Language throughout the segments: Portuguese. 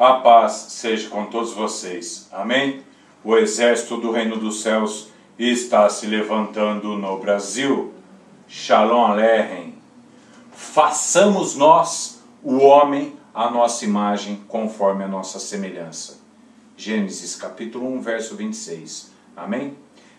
A paz seja com todos vocês. Amém? O exército do reino dos céus está se levantando no Brasil. Shalom Aleichem. Façamos nós, o homem, a nossa imagem, conforme a nossa semelhança. Gênesis capítulo 1, verso 26. Amém?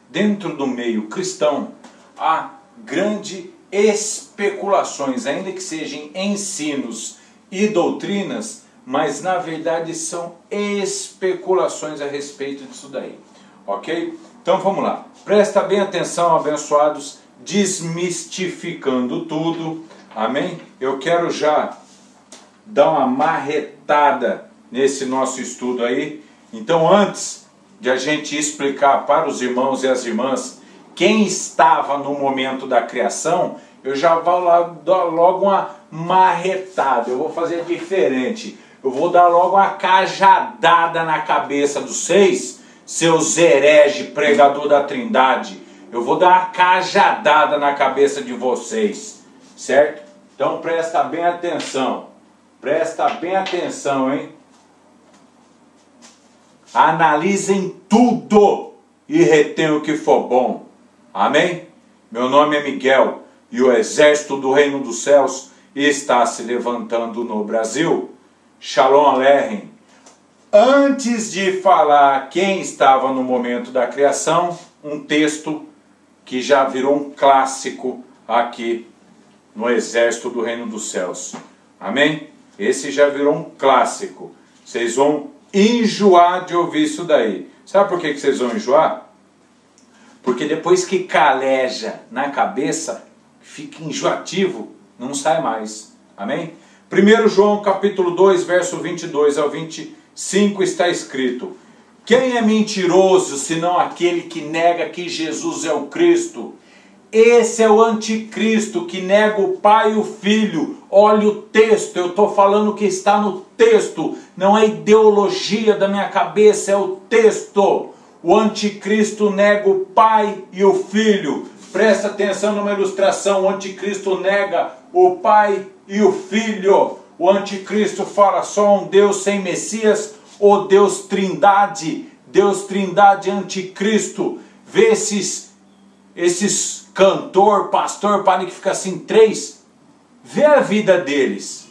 Dentro do meio cristão, há grandes especulações, ainda que sejam ensinos e doutrinas, mas na verdade são especulações a respeito disso daí, ok? Então vamos lá, presta bem atenção, abençoados, desmistificando tudo, amém? Eu quero já dar uma marretada nesse nosso estudo aí. Então antes de a gente explicar para os irmãos e as irmãs quem estava no momento da criação, eu já vou lá dar logo uma marretada, eu vou fazer diferente. Eu vou dar logo uma cajadada na cabeça dos seus hereges, pregador da Trindade. Eu vou dar uma cajadada na cabeça de vocês, certo? Então presta bem atenção, hein? Analisem tudo e retenham o que for bom, amém? Meu nome é Miguel e o exército do reino dos céus está se levantando no Brasil. Shalom Aleichem. Antes de falar quem estava no momento da criação, um texto que já virou um clássico aqui no exército do reino dos céus. Amém? Esse já virou um clássico. Vocês vão enjoar de ouvir isso daí. Sabe por que vocês vão enjoar? Porque depois que caleja na cabeça, fica enjoativo, não sai mais. Amém? 1 João capítulo 2, verso 22 ao 25 está escrito: quem é mentiroso senão aquele que nega que Jesus é o Cristo? Esse é o anticristo que nega o Pai e o Filho. Olha o texto, eu estou falando o que está no texto, não é ideologia da minha cabeça, é o texto. O anticristo nega o Pai e o Filho. Presta atenção numa ilustração, o anticristo nega o Pai e o Filho. O anticristo fala só um Deus sem Messias, ou Deus Trindade. Deus Trindade anticristo. Vê esses cantor, pastor, para que fica assim, três. Vê a vida deles.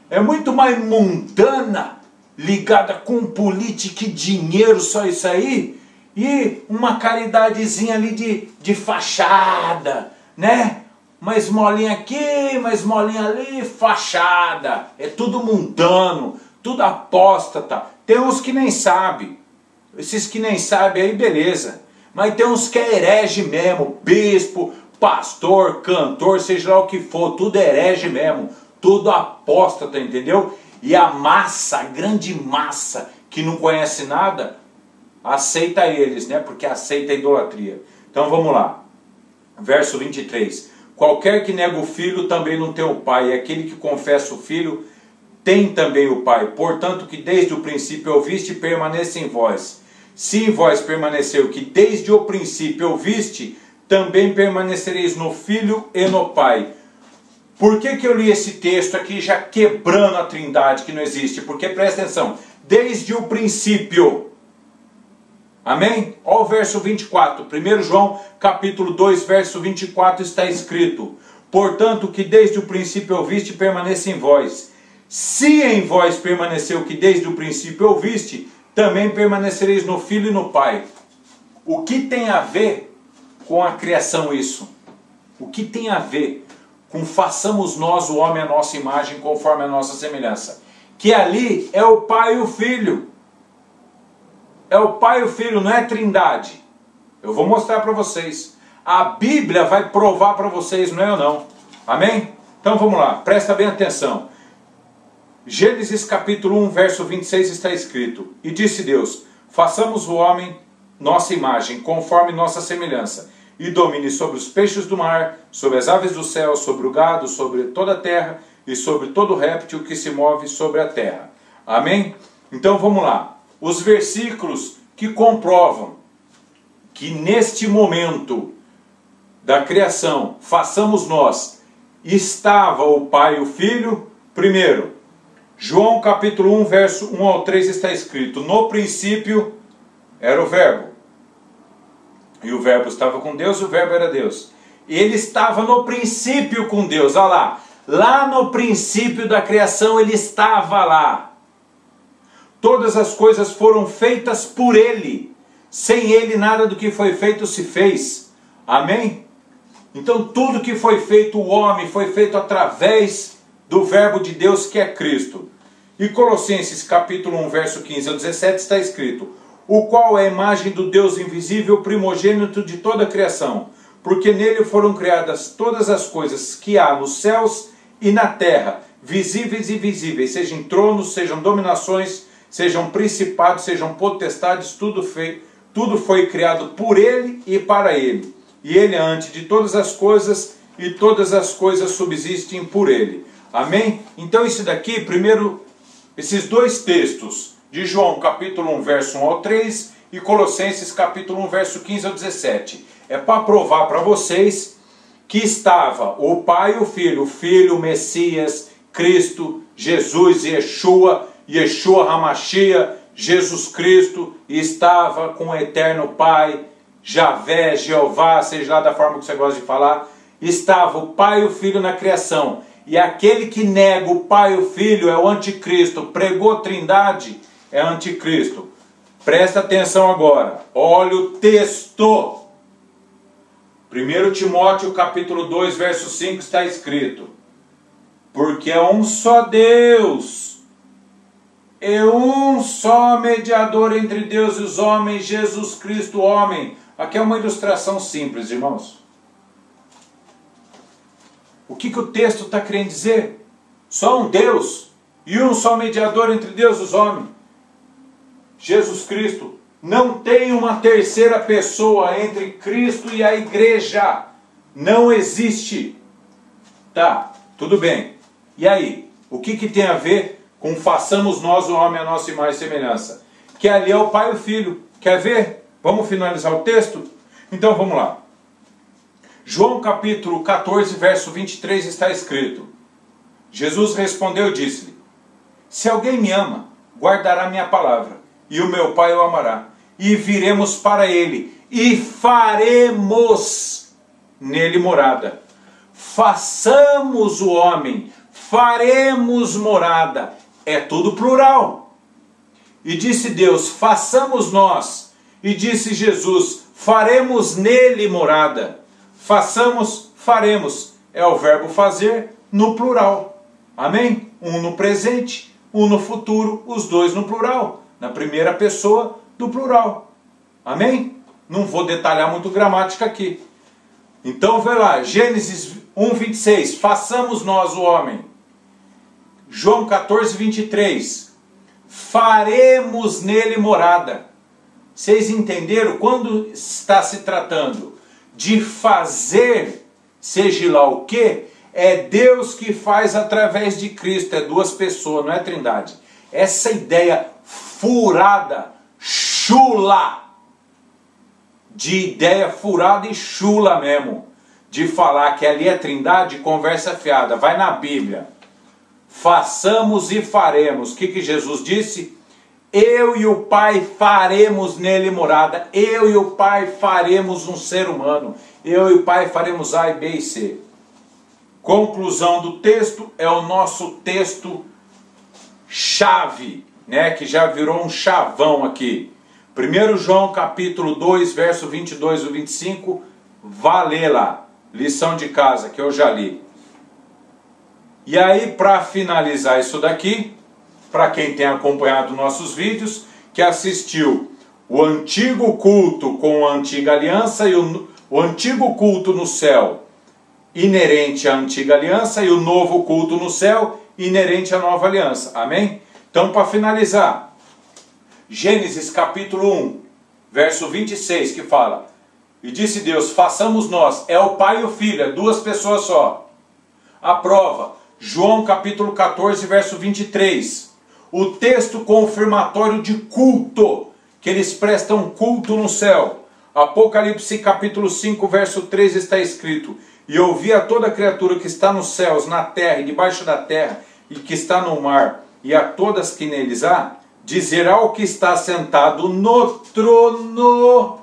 É muito mais mundana, ligada com política e dinheiro, só isso aí. E uma caridadezinha ali de fachada, né? Uma esmolinha aqui, uma esmolinha ali, fachada. É tudo mundano, tudo apóstata. Tem uns que nem sabem. Esses que nem sabem aí, beleza. Mas tem uns que é herege mesmo. Bispo, pastor, cantor, seja lá o que for. Tudo é herege mesmo. Tudo apóstata, entendeu? E a massa, a grande massa que não conhece nada, aceita eles, né? Porque aceita a idolatria. Então vamos lá. Verso 23. Qualquer que nega o Filho também não tem o Pai, e aquele que confessa o Filho tem também o Pai. Portanto, que desde o princípio ouviste, permaneça em vós. Se em vós permaneceu que desde o princípio ouviste, também permanecereis no Filho e no Pai. Por que eu li esse texto aqui já quebrando a Trindade que não existe? Porque presta atenção, desde o princípio. Amém? Olha o verso 24, 1 João capítulo 2, verso 24 está escrito: portanto que desde o princípio ouviste, permaneça em vós. Se em vós permaneceu que desde o princípio ouviste, também permanecereis no Filho e no Pai. O que tem a ver com a criação isso? O que tem a ver com façamos nós o homem a nossa imagem conforme a nossa semelhança? Que ali é o Pai e o Filho. É o Pai e o Filho, não é Trindade. Eu vou mostrar para vocês. A Bíblia vai provar para vocês, não é ou não? Amém? Então vamos lá, presta bem atenção. Gênesis capítulo 1, verso 26 está escrito: e disse Deus, façamos o homem nossa imagem, conforme nossa semelhança, e domine sobre os peixes do mar, sobre as aves do céu, sobre o gado, sobre toda a terra, e sobre todo réptil que se move sobre a terra. Amém? Então vamos lá. Os versículos que comprovam que neste momento da criação, façamos nós, estava o Pai e o Filho. Primeiro, João capítulo 1, verso 1 ao 3 está escrito: no princípio era o Verbo, e o Verbo estava com Deus, e o Verbo era Deus. Ele estava no princípio com Deus, olha lá. Lá no princípio da criação ele estava lá. Todas as coisas foram feitas por ele. Sem ele nada do que foi feito se fez. Amém? Então tudo que foi feito, o homem, foi feito através do Verbo de Deus, que é Cristo. E Colossenses capítulo 1, verso 15 ao 17 está escrito: o qual é a imagem do Deus invisível, primogênito de toda a criação, porque nele foram criadas todas as coisas que há nos céus e na terra, visíveis e invisíveis, sejam tronos, sejam dominações, sejam principados, sejam potestades, tudo foi criado por ele e para ele. E ele é antes de todas as coisas, e todas as coisas subsistem por ele. Amém? Então isso daqui, primeiro, esses dois textos, de João capítulo 1, verso 1 ao 3, e Colossenses capítulo 1, verso 15 ao 17, é para provar para vocês que estava o Pai e o Filho, o Messias, Cristo, Jesus, Yeshua Hamashia, Jesus Cristo, estava com o eterno Pai, Javé, Jeová, seja lá da forma que você gosta de falar, estava o Pai e o Filho na criação. E aquele que nega o Pai e o Filho é o anticristo, pregou Trindade, é anticristo. Presta atenção agora, olha o texto. 1 Timóteo capítulo 2, verso 5 está escrito: porque é um só Deus, é um só mediador entre Deus e os homens, Jesus Cristo, homem. Aqui é uma ilustração simples, irmãos. O que o texto está querendo dizer? Só um Deus e um só mediador entre Deus e os homens, Jesus Cristo. Não tem uma terceira pessoa entre Cristo e a igreja. Não existe. Tá, tudo bem. E aí? O que tem a ver com façamos nós o homem a nossa imagem e semelhança? Que ali é o Pai e o Filho. Quer ver? Vamos finalizar o texto? Então vamos lá. João capítulo 14, verso 23 está escrito: Jesus respondeu e disse-lhe: se alguém me ama, guardará minha palavra, e o meu Pai o amará, e viremos para ele, e faremos nele morada. Façamos o homem, faremos morada. É tudo plural. E disse Deus: façamos nós. E disse Jesus: faremos nele morada. Façamos, faremos. É o verbo fazer no plural. Amém? Um no presente, um no futuro, os dois no plural. Na primeira pessoa do plural. Amém? Não vou detalhar muito gramática aqui. Então, vê lá, Gênesis 1, 26. Façamos nós o homem. João 14, 23. Faremos nele morada. Vocês entenderam? Quando está se tratando de fazer, seja lá o que, é Deus que faz através de Cristo. É duas pessoas, não é trindade. Essa ideia furada, chula, de ideia furada e chula mesmo, de falar que ali é trindade, conversa fiada. Vai na Bíblia. Façamos e faremos. O que Jesus disse? Eu e o Pai faremos nele morada. Eu e o Pai faremos um ser humano. Eu e o Pai faremos A, B e C. Conclusão do texto é o nosso texto chave, né, que já virou um chavão aqui. 1 João capítulo 2, verso 22 e 25. Vá ler lá. Lição de casa que eu já li. E aí, para finalizar isso daqui, para quem tem acompanhado nossos vídeos, que assistiu o antigo culto com a antiga aliança e o antigo culto no céu inerente à antiga aliança e o novo culto no céu inerente à nova aliança. Amém? Então, para finalizar, Gênesis capítulo 1, verso 26, que fala: e disse Deus, façamos nós. É o Pai e o Filho, é duas pessoas só. A prova, João capítulo 14, verso 23. O texto confirmatório de culto, que eles prestam culto no céu. Apocalipse capítulo 5, verso 3 está escrito: e eu vi a toda criatura que está nos céus, na terra e debaixo da terra, e que está no mar, e a todas que neles há, dizer ao que está sentado no trono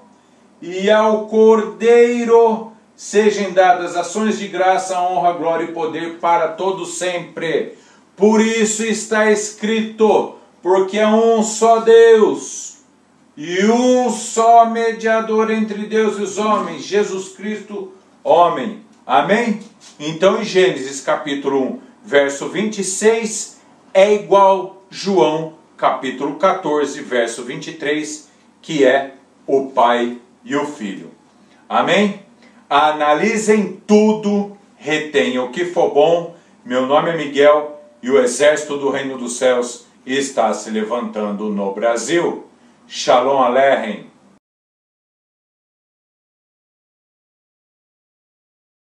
e ao Cordeiro sejam dadas ações de graça, honra, glória e poder para todos sempre. Por isso está escrito, porque é um só Deus e um só mediador entre Deus e os homens, Jesus Cristo, homem. Amém? Então em Gênesis capítulo 1, verso 26, é igual João capítulo 14, verso 23, que é o Pai e o Filho. Amém? Analisem tudo, retenham o que for bom. Meu nome é Miguel e o exército do Reino dos Céus está se levantando no Brasil. Shalom Aleichem.